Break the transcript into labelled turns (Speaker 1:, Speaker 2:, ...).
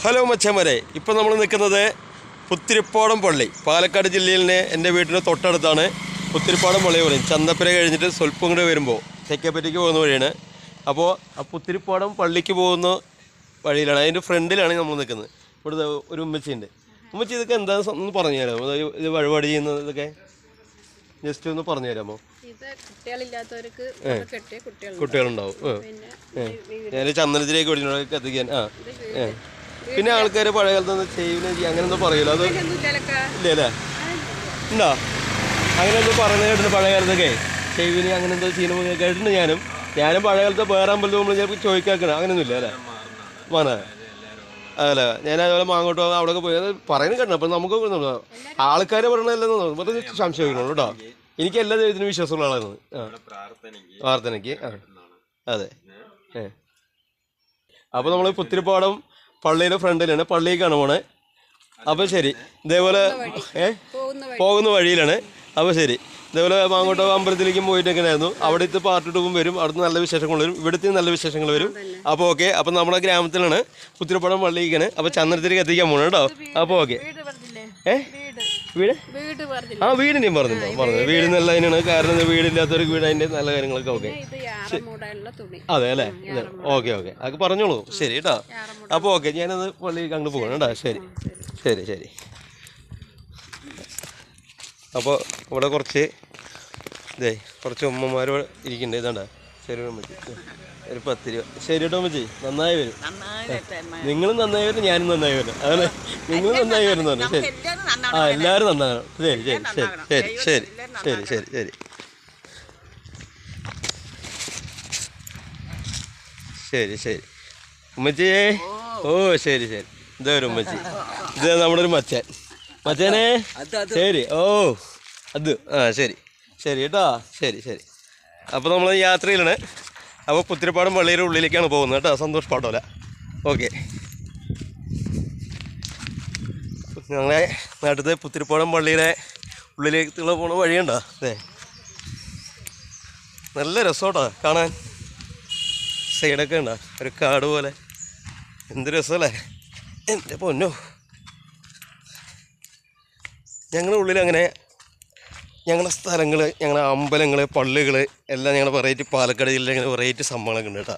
Speaker 1: Hello മച്ചന്മാരെ, ഇപ്പം നമ്മൾ നിൽക്കുന്നത് പുത്തിരിപ്പാടം പള്ളി, പാലക്കാട് ജില്ലയിലെ എൻ്റെ വീടിന് തൊട്ടടുത്താണ്. പുത്തിരിപ്പാടം പള്ളി പറയും. ചന്തപ്പുര കഴിഞ്ഞിട്ട് സ്വല്പം കൂടെ വരുമ്പോൾ തെക്കേപ്പറ്റയ്ക്ക് പോകുന്ന വഴിയാണ്. അപ്പോൾ ആ പുത്തിരിപ്പാടം പള്ളിക്ക് പോകുന്ന വഴിയിലാണ്, അതിൻ്റെ ഫ്രണ്ടിലാണ് നമ്മൾ നിൽക്കുന്നത്. ഇവിടുത്തെ ഒരു ഉമ്മച്ചിയുണ്ട്. ഉമ്മച്ചി ഇതൊക്കെ എന്താണെന്ന് പറഞ്ഞു തരാമോ? ഇത് വഴിപാട് ചെയ്യുന്നത് ഇതൊക്കെ ജസ്റ്റ് ഒന്ന് പറഞ്ഞു തരാമോ? കുട്ടികളുണ്ടാവും. ഞാൻ ചന്ദനത്തിലേക്ക് ഓടിച്ചിട്ട് കത്തിക്കാൻ. പിന്നെ ആൾക്കാർ പഴയ കാലത്ത് ചെയ്യുന്ന അങ്ങനെ എന്തോ പറയൂല്ലോ, അത് ഇല്ലേ അല്ലേ? ഉണ്ടോ അങ്ങനെ എന്തോ പറയുന്നത് കേട്ടിട്ടുണ്ട് പഴയ കാലത്തൊക്കെ ചെയ്യുവിന് അങ്ങനെ എന്തോ ചെയ്യുന്ന കേട്ടിട്ടുണ്ട്. ഞാനും പഴയ കാലത്ത് വേറെ അമ്പലത്തിൽ നമ്മൾ ചിലപ്പോൾ ചോദിക്കാക്കണം, അങ്ങനെയൊന്നും ഇല്ല അല്ലേ? മാന അതല്ലേ, ഞാൻ അതുപോലെ മാങ്ങോട്ടോ അവിടെയൊക്കെ പോയി പറയുന്നത് കേട്ടോ. അപ്പം നമുക്ക് ആൾക്കാർ പറയണതല്ലെന്ന് വെറുതെ സംശയിക്കണുള്ളൂ കേട്ടോ. എനിക്ക് എല്ലാ ദൈവത്തിനും വിശ്വാസമുള്ള ആളായിരുന്നു. പ്രാർത്ഥനയ്ക്ക്. അതെ. അപ്പോൾ നമ്മൾ പുത്തിരിപ്പാടം പള്ളിയുടെ ഫ്രണ്ടിലാണ്, പള്ളിക്കാണ് പോണേ. അപ്പോൾ ശരി, ഇതേപോലെ പോകുന്ന വഴിയിലാണ്. അപ്പോൾ ശരി, ഇതേപോലെ മാങ്ങോട്ടോ അമ്പലത്തിലേക്കും പോയിട്ടൊക്കെ ആയിരുന്നു. അവിടുത്തെ പാർട്ടിട്ടും വരും, അവിടുത്തെ നല്ല വിശേഷങ്ങൾ വരും, ഇവിടുത്തെ നല്ല വിശേഷങ്ങൾ വരും. അപ്പോൾ ഓക്കെ, അപ്പം നമ്മുടെ ഗ്രാമത്തിലാണ് പുത്തിരിപ്പാടം പള്ളിക്കാണ്. അപ്പോൾ ചന്ദനത്തിലേക്ക് എത്തിക്കാൻ പോകണം കേട്ടോ. അപ്പോൾ ഓക്കെ. വീട് വീടിൻ്റെയും പറഞ്ഞു വീട് നല്ല അതിനാണ്. കാരണം വീടില്ലാത്തവർക്ക് വീട് അതിൻ്റെ നല്ല കാര്യങ്ങളൊക്കെ ഓക്കെ. അതെ അല്ലേ? ഓക്കെ അതൊക്കെ പറഞ്ഞോളൂ. ശരി കേട്ടോ. അപ്പോൾ ഓക്കെ, ഞാനത് പള്ളിക്ക് അങ്ങോട്ട് പോകണം കേട്ടോ. ശരി. അപ്പോൾ ഇവിടെ കുറച്ച് ഉമ്മമാർ ഇരിക്കുന്നുണ്ട്. ഇതാണ്ടാ ശരി ഉമ്മച്ചി, ഒരു 10 രൂപ. ശരി കേട്ടോ ഉമ്മച്ചി, നന്നായി വരും. നിങ്ങളും നന്നായി വരും, ഞാനും നന്നായി വരും. അതല്ലേ, നിങ്ങളും നന്നായി വരുന്നു പറഞ്ഞു. ശരി, എല്ലാവരും നന്നാകണം. ശരി ഉമ്മച്ചിയേ. ഓ ശരി. ഇതാ ഒരു ഉമ്മച്ചി, ഇത് നമ്മുടെ ഒരു മച്ചാനെ. ശരി. ഓ അത് ശരി കേട്ടോ. ശരി. അപ്പോൾ നമ്മൾ യാത്രയിലാണ്. അപ്പോൾ പുത്തിരിപ്പാടം പള്ളിയുടെ ഉള്ളിലേക്കാണ് പോകുന്നത് കേട്ടോ. സന്തോഷ് പാട്ടോല. ഓക്കെ, ഞങ്ങളെ നാട്ടിലത്തെ പുത്തിരിപ്പാടം പള്ളിയുടെ ഉള്ളിലേക്കുള്ള പോണ വഴിയുണ്ടോ? അതെ, നല്ല രസമാട്ടോ കാണാൻ. സൈഡൊക്കെ ഉണ്ടോ, ഒരു കാട് പോലെ. എന്ത് രസമല്ലേ എൻ്റെ പൊന്നോ. ഞങ്ങളുടെ ഉള്ളിൽ അങ്ങനെ ഞങ്ങളുടെ സ്ഥലങ്ങൾ, ഞങ്ങളുടെ അമ്പലങ്ങൾ, പള്ളികൾ എല്ലാം ഞങ്ങളുടെ വെറൈറ്റി, പാലക്കാട് ജില്ലയിൽ അങ്ങനെ വെറൈറ്റി സംഭവങ്ങളൊക്കെ ഉണ്ട് കേട്ടോ.